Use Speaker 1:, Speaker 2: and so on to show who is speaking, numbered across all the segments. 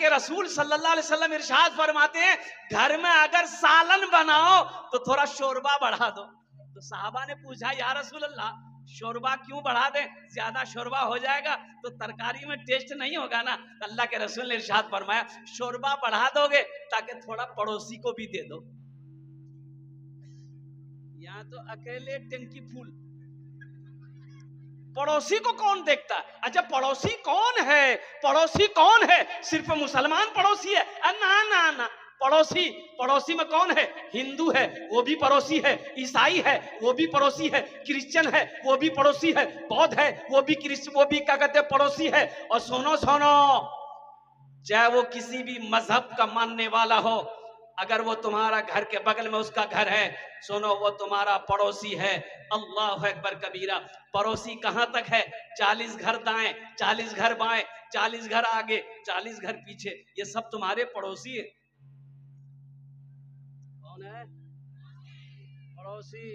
Speaker 1: के रसूल सल्लल्लाहु अलैहि वसल्लम इरशाद फरमाते हैं, घर में अगर सालन बनाओ तो थोड़ा शोरबा बढ़ा दो। तो साहबा ने पूछा, या रसूल अल्लाह, शोरबा क्यों बढ़ा दे? ज्यादा शोरबा हो जाएगा तो तरकारी में टेस्ट नहीं होगा ना। अल्लाह के रसूल ने इरशाद फरमाया, शोरबा बढ़ा दोगे ताकि थोड़ा पड़ोसी को भी दे दो। यहाँ तो अकेले टंकी फूल, पड़ोसी को कौन देखता है? अच्छा, पड़ोसी कौन है? पड़ोसी कौन है? सिर्फ मुसलमान पड़ोसी है? ना ना ना, पड़ोसी में कौन है? हिंदू है वो भी पड़ोसी है, ईसाई है वो भी पड़ोसी है, क्रिश्चियन है वो भी पड़ोसी है, बौद्ध है वो भी क्या कहते हैं, पड़ोसी है। और सुनो, चाहे वो किसी भी मजहब का मानने वाला हो, अगर वो तुम्हारा घर के बगल में उसका घर है, सुनो, वो तुम्हारा पड़ोसी है। अल्लाह अकबर कबीरा। पड़ोसी कहां तक है? 40 घर दाएं, 40 घर बाएं, 40 घर आगे, 40 घर पीछे, ये सब तुम्हारे पड़ोसी है। कौन है पड़ोसी?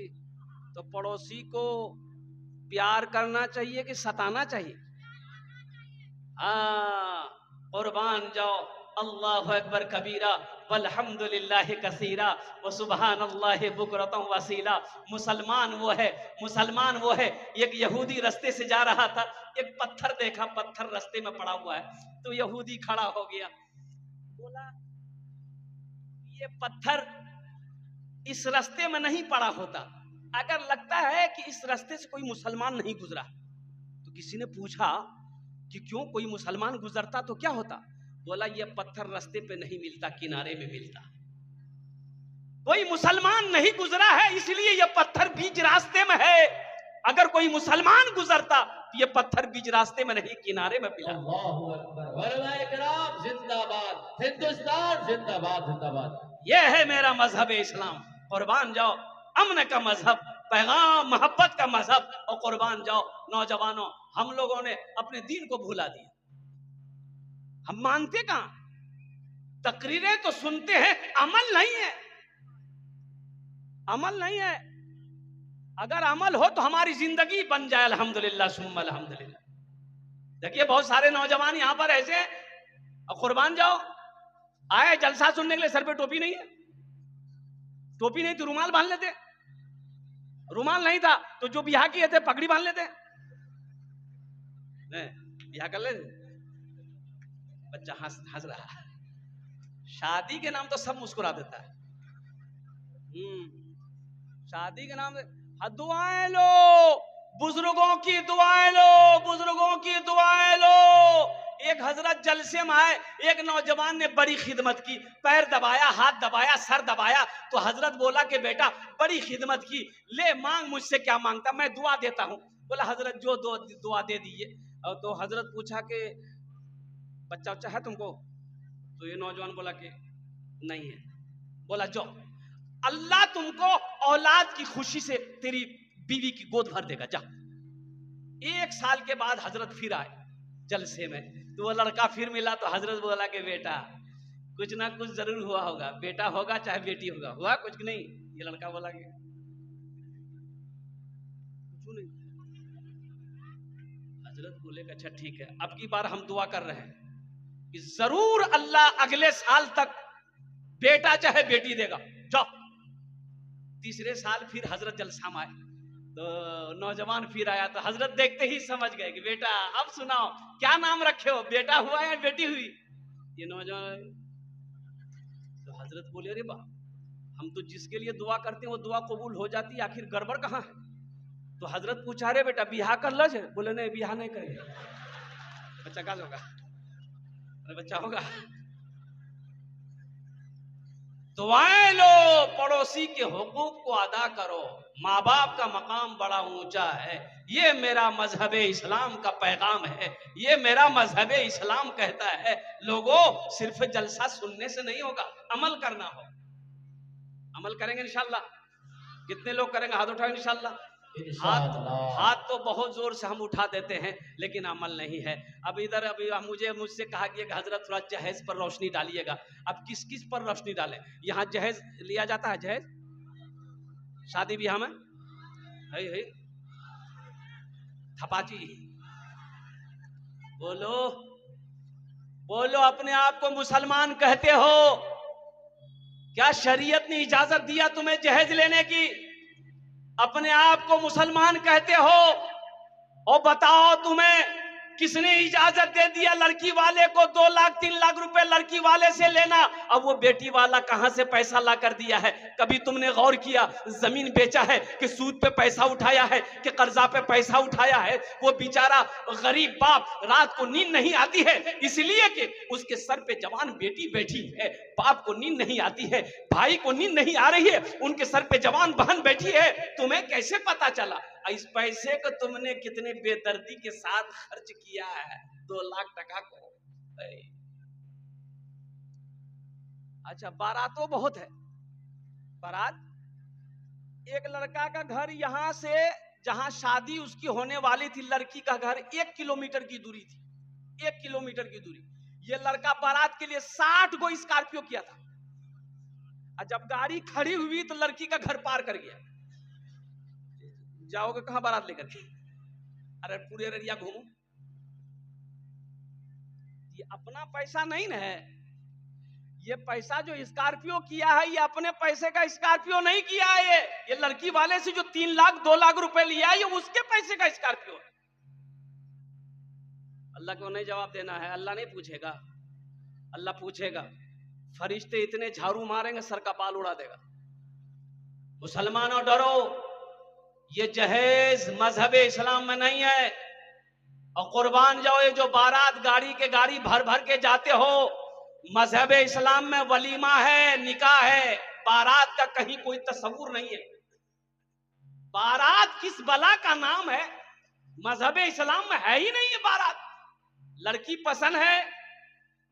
Speaker 1: तो पड़ोसी को प्यार करना चाहिए कि सताना चाहिए? कुर्बान जाओ। अल्लाह अकबर कबीरा वल्हम्दुलिल्लाहि कसीरा व सुबहानल्लाहि बुकरतम वसीला। मुसलमान वो है, एक यहूदी रास्ते से जा रहा था, एक पत्थर देखा, पत्थर रास्ते में पड़ा हुआ है, तो यहूदी खड़ा हो गया, बोला ये पत्थर इस रास्ते में नहीं पड़ा होता, अगर लगता है कि इस रास्ते से कोई मुसलमान नहीं गुजरा। तो किसी ने पूछा कि क्यों, कोई मुसलमान गुजरता तो क्या होता? बोला ये पत्थर रास्ते पे नहीं मिलता, किनारे में मिलता। कोई मुसलमान नहीं गुजरा है इसलिए ये पत्थर बीच रास्ते में है। अगर कोई मुसलमान गुजरता तो ये पत्थर बीच रास्ते में नहीं, किनारे में मिला।
Speaker 2: अल्लाहु अकबर। उलमाए किराम जिंदाबाद, हिंदुस्तान जिंदाबाद, जिंदाबाद।
Speaker 1: ये है मेरा मजहब इस्लाम। कुर्बान जाओ, अमन का मजहब, पैगाम मोहब्बत का मजहब। और कुर्बान जाओ नौजवानों, हम लोगों ने अपने दीन को भुला दिया। हम मानते कहां? तकरीरें तो सुनते हैं, अमल नहीं है, अमल नहीं है। अगर अमल हो तो हमारी जिंदगी बन जाए, अल्हम्दुलिल्लाह सुम्मा अल्हम्दुलिल्लाह। देखिए बहुत सारे नौजवान यहां पर ऐसे हैं, और कुर्बान जाओ आए जलसा सुनने के लिए, सर पे टोपी नहीं है, टोपी नहीं तो रुमाल बांध लेते, रुमाल नहीं था तो जो ब्याह किए थे पगड़ी बांध लेते, ब्याह कर लेते। बच्चा हंस रहा, शादी के नाम तो सब मुस्कुरा देता है। शादी के नाम से दुआएं लो, बुजुर्गों की दुआएं लो, बुजुर्गों की दुआएं लो। एक हजरत जलसे में आए, एक नौजवान ने बड़ी खिदमत की, पैर दबाया, हाथ दबाया, सर दबाया, तो हजरत बोला कि बेटा बड़ी खिदमत की, ले मांग, मुझसे क्या मांगता, मैं दुआ देता हूँ। बोला हजरत जो दुआ दे दीजिए। और तो हजरत पूछा कि बच्चा उच्चा है तुमको? तो ये नौजवान बोला कि नहीं है। बोला जो अल्लाह तुमको औलाद की खुशी से तेरी बीवी की गोद भर देगा, जा। 1 साल के बाद हजरत फिर आए जलसे में, तो वो लड़का फिर मिला, तो हजरत बोला कि बेटा कुछ ना कुछ जरूर हुआ होगा, बेटा होगा चाहे बेटी होगा, हुआ कुछ नहीं? ये लड़का बोला कि कुछ नहीं। हजरत बोले कि अच्छा ठीक है, अब की बार हम दुआ कर रहे हैं कि जरूर अल्लाह अगले साल तक बेटा चाहे बेटी देगा, जाओ। 3रे साल फिर हजरत जलसा में आए, तो नौजवान फिर आया, तो हजरत देखते ही समझ गए कि बेटा अब सुनाओ क्या नाम रखे हो, बेटा हुआ या बेटी हुई? ये नौजवान, तो हजरत बोले अरे बा, हम तो जिसके लिए दुआ करते हैं वो दुआ कबूल हो जाती है, आखिर गड़बड़ कहाँ है? तो हजरत पूछा रे बेटा बियाह कर लज? बोले नहीं बियाह नहीं करेंगे। बच्चा का होगा? अरे बच्चा होगा। दुआएं लो, पड़ोसी के हुकूक को अदा करो, माँ बाप का मकाम बड़ा ऊंचा है। ये मेरा मजहब इस्लाम का पैगाम है, ये मेरा मजहब इस्लाम कहता है। लोगों सिर्फ जलसा सुनने से नहीं होगा, अमल करना हो। अमल करेंगे इंशाल्लाह? कितने लोग करेंगे? हाथ उठाओ इंशाल्लाह। हाथ तो बहुत जोर से हम उठा देते हैं, लेकिन अमल नहीं है। अब इधर अभी मुझसे कहा गया कि हजरत थोड़ा जहेज पर रोशनी डालिएगा। अब किस किस पर रोशनी डालें? यहाँ जहेज लिया जाता है, जहेज शादी ब्याह में है थपाची बोलो, बोलो, अपने आप को मुसलमान कहते हो? क्या शरीयत ने इजाजत दिया तुम्हें जहेज लेने की? अपने आप को मुसलमान कहते हो? और बताओ, तुम्हें किसने इजाजत दे दिया लड़की वाले को 2 लाख 3 लाख रुपए लड़की वाले से लेना? अब वो बेटी वाला कहां से पैसा ला कर दिया है? कभी तुमने गौर किया? जमीन बेचा है कि सूद पे पैसा उठाया है कि कर्जा पे पैसा उठाया है? वो बेचारा गरीब बाप, रात को नींद नहीं आती है इसलिए कि उसके सर पे जवान बेटी बैठी है। बाप को नींद नहीं आती है, भाई को नींद नहीं आ रही है, उनके सर पे जवान बहन बैठी है। तुम्हें कैसे पता चला? इस पैसे को तुमने कितने बेदर्दी के साथ खर्च किया है, 2 लाख टका को। अच्छा, बारातों बहुत है। बारात, एक लड़का का घर यहां से जहां शादी उसकी होने वाली थी, लड़की का घर 1 किलोमीटर की दूरी थी। 1 किलोमीटर की दूरी। ये लड़का बारात के लिए 60 गो स्कॉर्पियो किया था, और जब गाड़ी खड़ी हुई तो लड़की का घर पार कर गया। जाओगे कहां बारात लेकर के? अरे पूरे अररिया घूमो। ये अपना पैसा नहीं ना है। ये पैसा जो स्कॉर्पियो किया है, ये अपने पैसे का स्कॉर्पियो नहीं किया है। ये लड़की वाले से जो 3 लाख 2 लाख रुपए लिया है, ये उसके पैसे का स्कॉर्पियो है। अल्लाह को नहीं जवाब देना है, अल्लाह नहीं पूछेगा। अल्लाह पूछेगा, फरिश्ते इतने झाड़ू मारेंगे सर का बाल उड़ा देगा। मुसलमानों डरो, ये जहेज मजहब इस्लाम में नहीं है। और कुर्बान जाओ, ये जो बारात गाड़ी के गाड़ी भर भर के जाते हो, मजहब इस्लाम में वलीमा है, निकाह है। बारात का कहीं कोई तस्वुर नहीं है। बारात किस बला का नाम है? मजहब इस्लाम में है ही नहीं है बारात। लड़की पसंद है,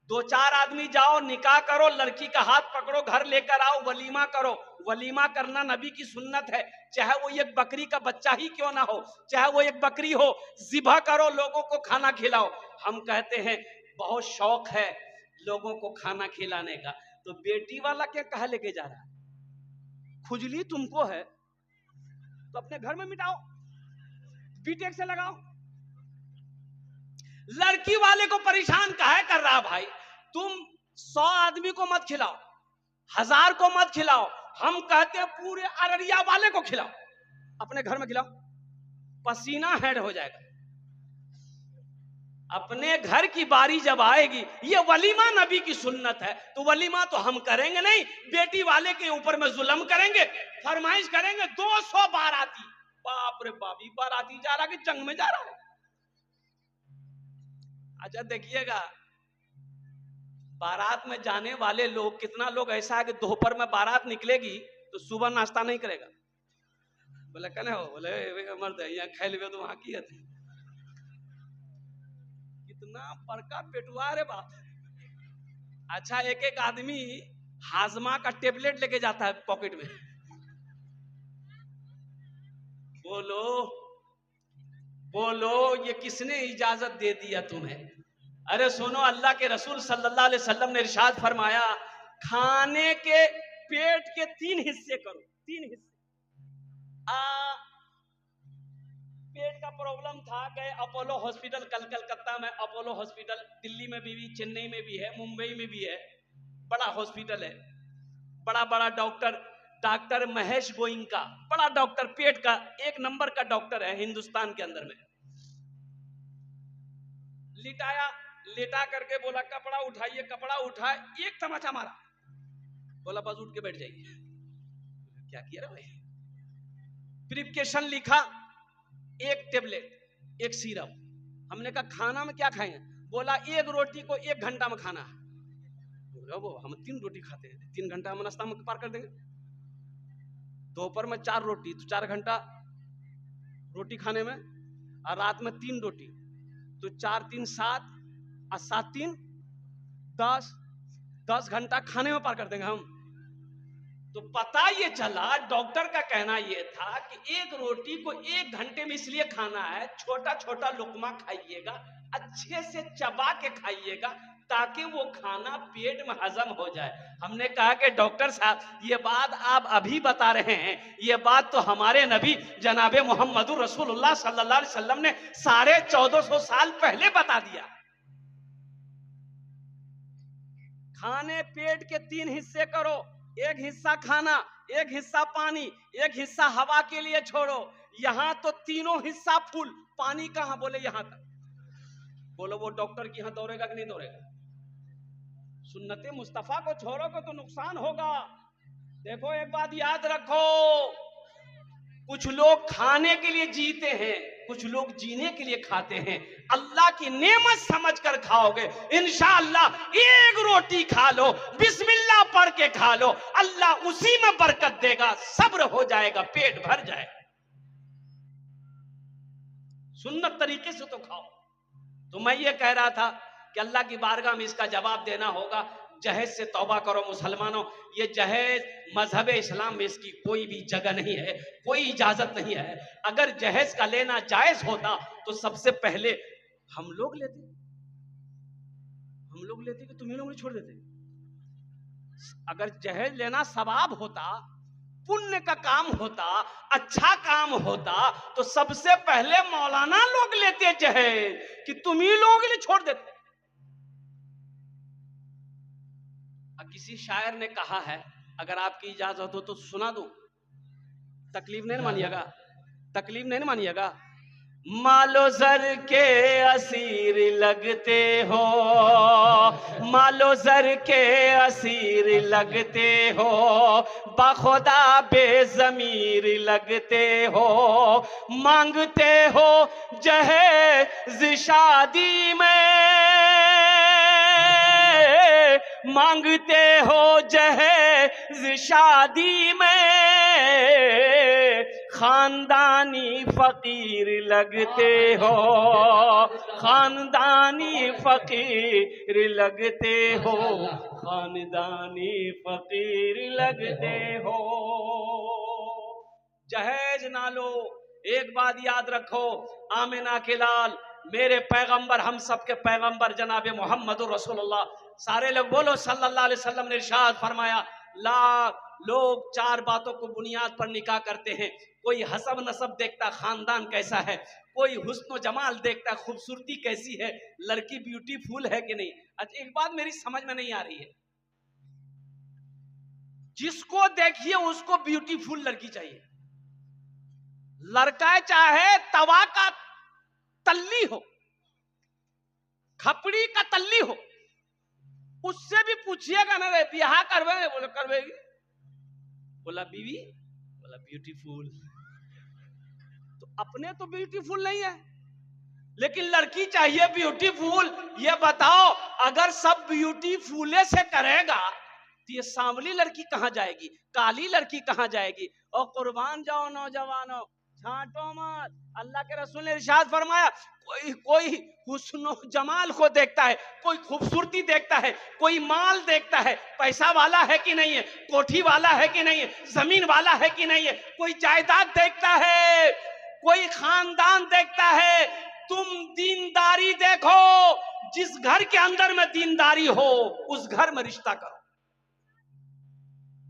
Speaker 1: 2-4 आदमी जाओ, निकाह करो, लड़की का हाथ पकड़ो, घर लेकर आओ, वलीमा करो। वलीमा करना नबी की सुन्नत है, चाहे वो एक बकरी का बच्चा ही क्यों ना हो, चाहे वो एक बकरी हो, ज़िबा करो, लोगों को खाना खिलाओ। हम कहते हैं बहुत शौक है लोगों को खाना खिलाने का, तो बेटी वाला क्या कहा लेके जा रहा है? खुजली तुमको है तो अपने घर में मिटाओ, बीटेक से लगाओ। लड़की वाले को परेशान काहे कर रहा भाई? तुम 100 आदमी को मत खिलाओ, 1000 को मत खिलाओ, हम कहते हैं पूरे अररिया वाले को खिलाओ, अपने घर में खिलाओ, पसीना हेड हो जाएगा। अपने घर की बारी जब आएगी, ये वलीमा नबी की सुन्नत है, तो वलीमा तो हम करेंगे नहीं, बेटी वाले के ऊपर में जुल्म करेंगे, फरमाइश करेंगे। 200 बाराती, बाप रे बाप, बाराती जा रहा कि जंग में जा रहा है? अच्छा देखिएगा, बारात में जाने वाले लोग, कितना लोग ऐसा है कि दोपहर में बारात निकलेगी तो सुबह नाश्ता नहीं करेगा। बोले कने हो? बोले मर्द यहाँ खाई लेवे तो वहां की थी। कितना बड़का पेटुआ रे बाप। अच्छा, एक एक आदमी हाजमा का टेबलेट लेके जाता है पॉकेट में। बोलो बोलो, ये किसने इजाजत दे दिया तुम्हें? अरे सुनो, अल्लाह के रसूल सल्लल्लाहु अलैहि वसल्लम ने इरशाद फरमाया, खाने के पेट के 3 हिस्से करो, 3 हिस्से। पेट का प्रॉब्लम था, गए अपोलो हॉस्पिटल, कलकत्ता में अपोलो हॉस्पिटल, दिल्ली में भी, चेन्नई में भी है, मुंबई में भी है, बड़ा हॉस्पिटल है, बड़ा बड़ा डॉक्टर महेश गोइंका, बड़ा डॉक्टर, पेट का 1 नंबर का डॉक्टर है हिंदुस्तान के अंदर में। लेटा करके बोला कपड़ा उठाइए, कपड़ा उठाए, एक तमाचा मारा, बोला बस उठ के बैठ जाइए। क्या किया रे भाई? प्रिस्क्रिप्शन लिखा, 1 टेबलेट 1 सिरप। हमने कहा खाना में क्या खाएंगे? बोला 1 रोटी को 1 घंटा में खाना है। बोला वो हम 3 रोटी खाते हैं, 3 घंटा हम नाश्ता में पार कर देंगे। दोपहर में 4 रोटी, तो 4 घंटा रोटी खाने में, और रात में 3 रोटी, तो 4 3 7 और 7 3 10 घंटा खाने में पार कर देंगे हम। तो पता ये चला, डॉक्टर का कहना ये था कि 1 रोटी को 1 घंटे में इसलिए खाना है, छोटा छोटा लुकमा खाइएगा, अच्छे से चबा के खाइएगा, ताकि वो खाना पेट में हजम हो जाए। हमने कहा कि डॉक्टर साहब, ये बात आप अभी बता रहे हैं, ये बात तो हमारे नबी जनाबे मोहम्मदुर रसूलुल्लाह सल्लल्लाहु अलैहि वसल्लम ने 1450 साल पहले बता दिया। खाने पेट के 3 हिस्से करो, एक हिस्सा खाना, एक हिस्सा पानी, एक हिस्सा हवा के लिए छोड़ो। यहां तो तीनों हिस्सा फुल, पानी कहां? बोले यहां तक। बोलो वो डॉक्टर की यहां दौड़ेगा कि नहीं दौड़ेगा? सुन्नते मुस्तफा को छोड़ोगे तो नुकसान होगा। देखो एक बात याद रखो, कुछ लोग खाने के लिए जीते हैं, कुछ लोग जीने के लिए खाते हैं। अल्लाह की नेमत समझकर खाओगे, इंशाअल्लाह एक रोटी खा लो, बिस्मिल्लाह पढ़ के खा लो, अल्लाह उसी में बरकत देगा, सब्र हो जाएगा, पेट भर जाएगा। सुन्नत तरीके से तो खाओ। तो मैं ये कह रहा था कि अल्लाह की बारगाह में इसका जवाब देना होगा। जहेज से तौबा करो मुसलमानों, ये जहेज मजहब इस्लाम में इसकी कोई भी जगह नहीं है, कोई इजाजत नहीं है। अगर जहेज का लेना जायज होता तो सबसे पहले हम लोग लेते कि तुम्हें लोग छोड़ देते। अगर जहेज लेना सवाब होता, पुण्य का काम होता, अच्छा काम होता, तो सबसे पहले मौलाना लोग लेते जहेज कि तुम ही लोग छोड़ देते। किसी शायर ने कहा है, अगर आपकी इजाजत हो तो सुना दूं, तकलीफ नहीं मानिएगा, तकलीफ नहीं मानिएगा। मालो जर के असीर लगते हो, मालो जर के असीर लगते हो, बखुदा बेज़मीर लगते हो, मांगते हो जहेज शादी में, मांगते हो जहेज शादी में, खानदानी फकीर लगते हो, खानदानी फकीर लगते हो, खानदानी फकीर लगते हो। जहेज ना लो। एक बात याद रखो, आमिना के लाल मेरे पैगंबर, हम सबके पैगंबर जनाब मोहम्मद रसूलुल्लाह, सारे लोग बोलो सल्लल्लाहु अलैहि वसल्लम ने इरशाद फरमाया, लोग 4 बातों को बुनियाद पर निकाह करते हैं। कोई हसब नसब देखता, खानदान कैसा है, कोई हुस्न जमाल देखता, खूबसूरती कैसी है, लड़की ब्यूटीफुल है कि नहीं। अच्छा एक बात मेरी समझ में नहीं आ रही है, जिसको देखिए उसको ब्यूटीफुल लड़की चाहिए। लड़का चाहे तवा का तल्ली हो, खपड़ी का तल्ली हो, उससे भी पूछिएगा ना, ब्याह करवेंगे? बोले करवेगी। बोला बीवी? बोला ब्यूटीफुल। तो अपने तो ब्यूटीफुल नहीं है, लेकिन लड़की चाहिए ब्यूटीफुल। ये बताओ, अगर सब ब्यूटीफुल से करेगा तो ये सांवली लड़की कहां जाएगी, काली लड़की कहां जाएगी? और कुर्बान जाओ नौजवानों, छांटो मत। अल्लाह के रसूल ने इरशाद फरमाया, कोई हुस्न जमाल को देखता है, कोई खूबसूरती देखता है, कोई माल देखता है, पैसा वाला है कि नहीं है, कोठी वाला है कि नहीं है, जमीन वाला है कि नहीं है, कोई जायदाद देखता है, कोई खानदान देखता है। तुम दीनदारी देखो, जिस घर के अंदर में दीनदारी हो उस घर में रिश्ता करो।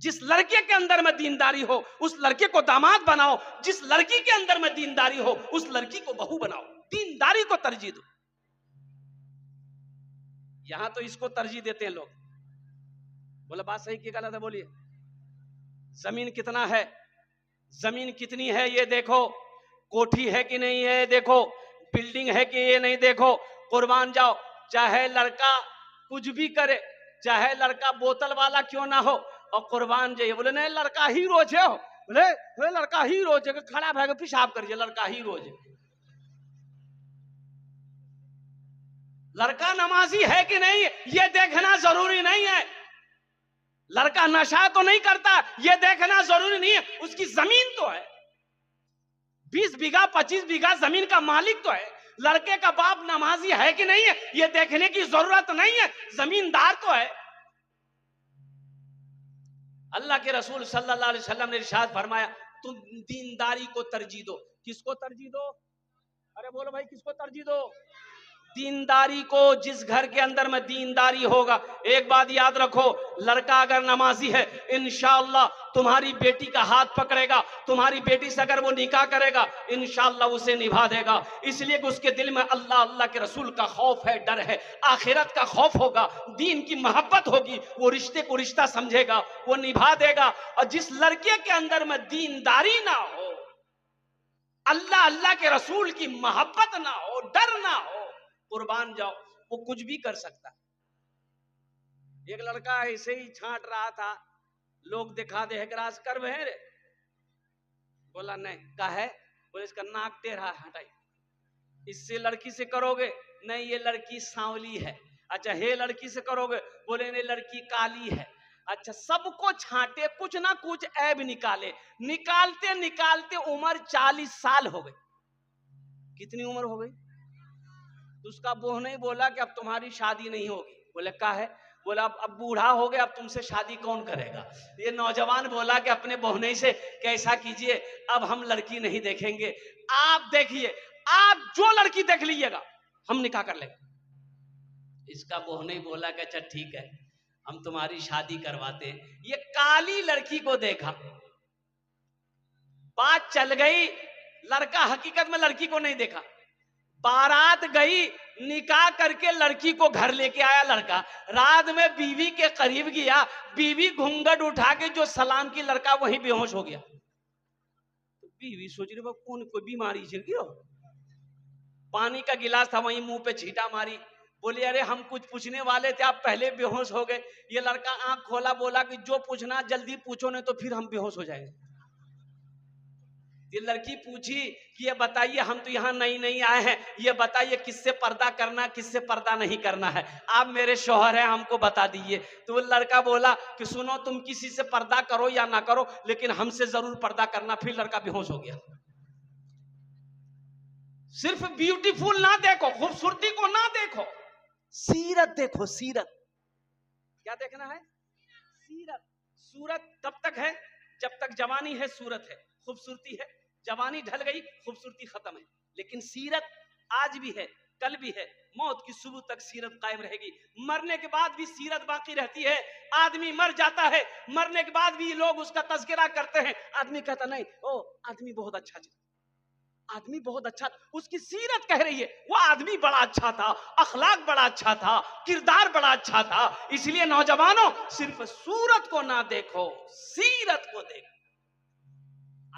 Speaker 1: जिस लड़के के अंदर में दीनदारी हो उस लड़के को दामाद बनाओ, जिस लड़की के अंदर में दीनदारी हो उस लड़की को बहू बनाओ। दीनदारी को तरजीह दो। यहां तो इसको तरजीह देते हैं लोग। बोले बात सही की गलत है? बोलिए। जमीन कितना है, जमीन कितनी है ये देखो, कोठी है कि नहीं है देखो, बिल्डिंग है कि ये नहीं देखो। कुर्बान जाओ, चाहे लड़का कुछ भी करे, चाहे लड़का बोतल वाला क्यों ना हो, और कुर्बान जाइए। बोले नहीं लड़का ही रोज है, बोले लड़का ही रोज है, खड़ा भाग पेशाब करिए, लड़का ही रोज है। लड़का नमाजी है कि नहीं ये देखना जरूरी नहीं है, लड़का नशा तो नहीं करता ये देखना जरूरी नहीं है, उसकी जमीन तो है, 20 बीघा 25 बीघा जमीन का मालिक तो है। लड़के का बाप नमाजी है कि नहीं है ये देखने की जरूरत नहीं है, जमींदार तो है। अल्लाह के रसूल सल्लल्लाहु अलैहि वसल्लम ने इरशाद फरमाया, तुम दीनदारी को तरजीह दो। किसको तरजीह दो? अरे बोलो भाई, किसको तरजीह दो? दीनदारी को, जिस घर के अंदर में दीनदारी होगा, एक बात याद रखो, लड़का अगर नमाजी है इंशाअल्लाह तुम्हारी बेटी का हाथ पकड़ेगा, तुम्हारी बेटी से अगर वो निकाह करेगा इंशाअल्लाह उसे निभा देगा। इसलिए कि उसके दिल में अल्लाह अल्लाह के रसूल का खौफ है, डर है, आखिरत का खौफ होगा, दीन की मोहब्बत होगी, वो रिश्ते को रिश्ता समझेगा, वो निभा देगा। और जिस लड़के के अंदर में दीनदारी ना हो, अल्लाह अल्लाह के रसूल की मोहब्बत ना हो, डर ना हो, कुर्बान जाओ, वो कुछ भी कर सकता। एक लड़का ऐसे ही छांट रहा था, लोग दिखा दे राज कर रे, बोला नहीं का है, बोले इसका नाक टेढ़ा हटाई, इससे लड़की से करोगे, नहीं ये लड़की सांवली है, अच्छा हे लड़की से करोगे, बोले नहीं लड़की काली है, अच्छा सबको छांटे, कुछ ना कुछ ऐब निकाले, निकालते निकालते उम्र 40 साल हो गई। कितनी उम्र हो गई? तो उसका बहू नहीं बोला कि अब तुम्हारी शादी नहीं होगी, बोले का है, बोला अब बूढ़ा हो गया, अब तुमसे शादी कौन करेगा। ये नौजवान बोला कि अपने बहने से कैसा कीजिए, अब हम लड़की नहीं देखेंगे, आप देखिए, आप जो लड़की देख लीजिएगा हम निकाह कर लेंगे। इसका बहने बोला कि अच्छा ठीक है हम तुम्हारी शादी करवाते हैं। ये काली लड़की को देखा, बात चल गई, लड़का हकीकत में लड़की को नहीं देखा, बारात गई, निकाह करके लड़की को घर लेके आया लड़का, रात में बीवी के करीब गया, बीवी घूंघट उठा के जो सलाम की, लड़का वहीं बेहोश हो गया। तो बीवी सोच रही कौन कोई बीमारी छिड़ गई हो, पानी का गिलास था वहीं मुंह पे छींटा मारी, बोले अरे हम कुछ पूछने वाले थे आप पहले बेहोश हो गए। ये लड़का आंख खोला, बोला कि जो पूछना जल्दी पूछो नहीं तो फिर हम बेहोश हो जाएंगे। ये लड़की पूछी कि ये बताइए हम तो यहाँ नई नई आए हैं, ये बताइए किससे पर्दा करना किससे पर्दा नहीं करना है, आप मेरे शौहर हैं हमको बता दीजिए। तो वो लड़का बोला कि सुनो तुम किसी से पर्दा करो या ना करो लेकिन हमसे जरूर पर्दा करना। फिर लड़का बेहोश हो गया। सिर्फ ब्यूटीफुल ना देखो, खूबसूरती को ना देखो, सीरत देखो, सीरत। क्या देखना है? सीरत। सूरत तब तक है जब तक जवानी है, सूरत है, खूबसूरती है, जवानी ढल गई खूबसूरती खत्म है। लेकिन सीरत आज भी है, कल भी है, मौत की सुबह तक सीरत कायम रहेगी। मरने के बाद भी सीरत बाकी रहती है। आदमी मर जाता है, मरने के बाद भी लोग उसका तज़किरा करते हैं। आदमी कहता नहीं ओ आदमी बहुत अच्छा था, आदमी बहुत अच्छा, उसकी सीरत कह रही है वो आदमी बड़ा अच्छा था, अखलाक बड़ा अच्छा था, किरदार बड़ा अच्छा था। इसलिए नौजवानों सिर्फ सूरत को ना देखो, सीरत को देखो।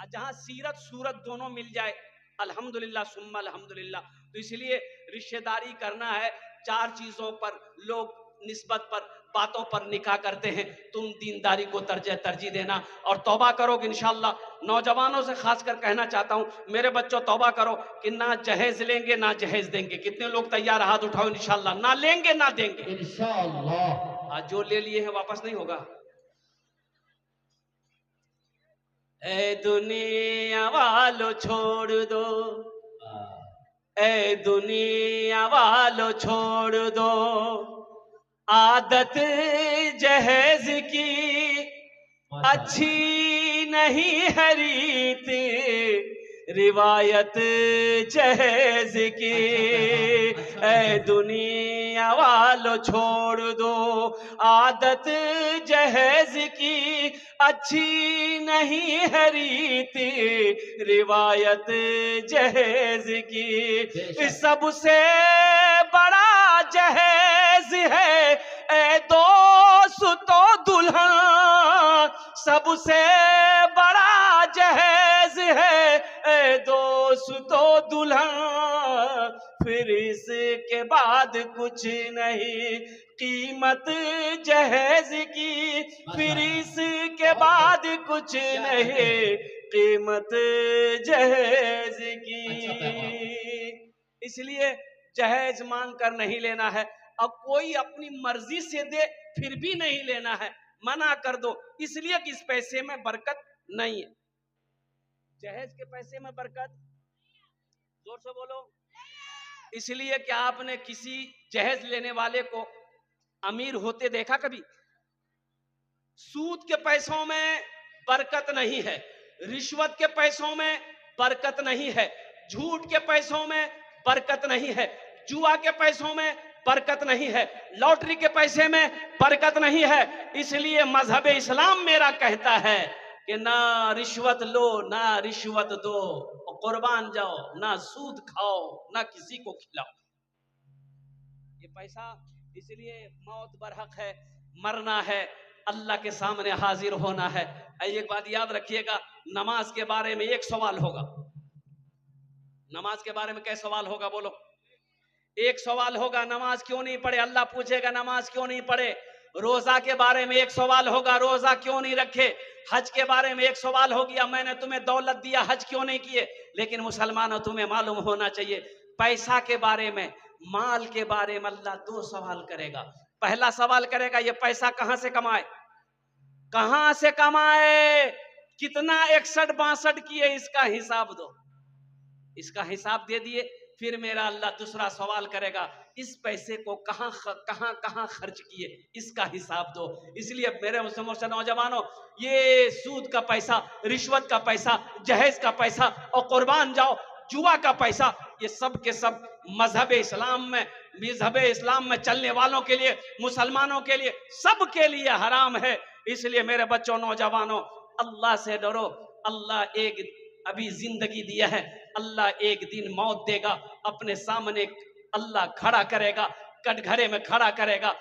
Speaker 1: जहां सीरत सूरत दोनों मिल जाए अल्हम्दुलिल्लाह सुम्मा अल्हम्दुलिल्लाह। तो इसलिए रिश्तेदारी करना है, 4 चीजों पर लोग निस्बत पर, बातों पर निकाह करते हैं। तुम दीनदारी को तरजीह देना और तौबा करोगे इंशाअल्लाह। नौजवानों से खासकर कहना चाहता हूं, मेरे बच्चों तौबा करो कि ना जहेज लेंगे ना जहेज देंगे। कितने लोग तैयार, हाथ उठाओ इंशाअल्लाह। ना लेंगे ना देंगे इंशाअल्लाह। आज जो ले लिए हैं वापस नहीं होगा। ए दुनिया वालों छोड़ दो, ए दुनिया वालों छोड़ दो, आदत जहेज की अच्छी नहीं है रीत, रिवायत जहेज की। ए दुनिया वालों छोड़ दो, आदत जहेज की अच्छी नहीं है रीत, रिवायत जहेज की। सबसे बड़ा जहेज है ए दोस्तों दुल्हन, सबसे बड़ा जहेज है ए दोस्तों दुल्हन। फिर इसके बाद कुछ नहीं कीमत जहेज की, फिर इसके बाद कुछ नहीं कीमत जहेज की। इसलिए जहेज मांग कर नहीं लेना है। अब कोई अपनी मर्जी से दे फिर भी नहीं लेना है, मना कर दो, इसलिए कि इस पैसे में बरकत नहीं है। जहेज के पैसे में बरकत, जोर से बोलो। इसलिए कि आपने किसी जहेज लेने वाले को अमीर होते देखा कभी? सूद के पैसों में बरकत नहीं है, रिश्वत के पैसों में बरकत नहीं है, झूठ के पैसों में बरकत नहीं है। जुआ के पैसों में बरकत नहीं है, लॉटरी के पैसे में बरकत नहीं है। इसलिए मजहब इस्लाम मेरा कहता है कि ना रिश्वत लो ना रिश्वत दो, कुर्बान जाओ, ना सूद खाओ ना किसी को खिलाओ। ये पैसा इसलिए मौत बरहक है, मरना है, अल्लाह के सामने हाजिर होना है। एक बात याद रखिएगा, नमाज के बारे में एक सवाल होगा। नमाज के बारे में क्या सवाल होगा बोलो? एक सवाल होगा, नमाज क्यों नहीं पढ़े, अल्लाह पूछेगा नमाज क्यों नहीं पढ़े। रोजा के बारे में एक सवाल होगा, रोजा क्यों नहीं रखे। हज के बारे में एक सवाल हो गया, मैंने तुम्हें दौलत दिया, हज क्यों नहीं किए। लेकिन मुसलमानों, तुम्हें मालूम होना चाहिए, पैसा के बारे में, माल के बारे में अल्लाह दो सवाल करेगा। पहला सवाल करेगा, ये पैसा कहां से कमाए, कहां से कमाए, कितना 61-62 किए, इसका हिसाब दो। इसका हिसाब दे दिए, फिर मेरा अल्लाह दूसरा सवाल करेगा, इस पैसे को कहां कहां खर्च किए, इसका हिसाब दो। इसलिए मेरे मुसलमान नौजवानों, ये सूद का पैसा, रिश्वत का पैसा, जहेज का पैसा और कुर्बान जाओ जुआ का पैसा, ये सब के सब मजहब इस्लाम में चलने वालों के लिए, मुसलमानों के लिए, सब के लिए हराम है। इसलिए मेरे बच्चों, नौजवानों, अल्लाह से डरो। अल्लाह एक अभी जिंदगी दिया है, अल्लाह एक दिन मौत देगा, अपने सामने अल्लाह खड़ा करेगा, कटघरे में खड़ा करेगा।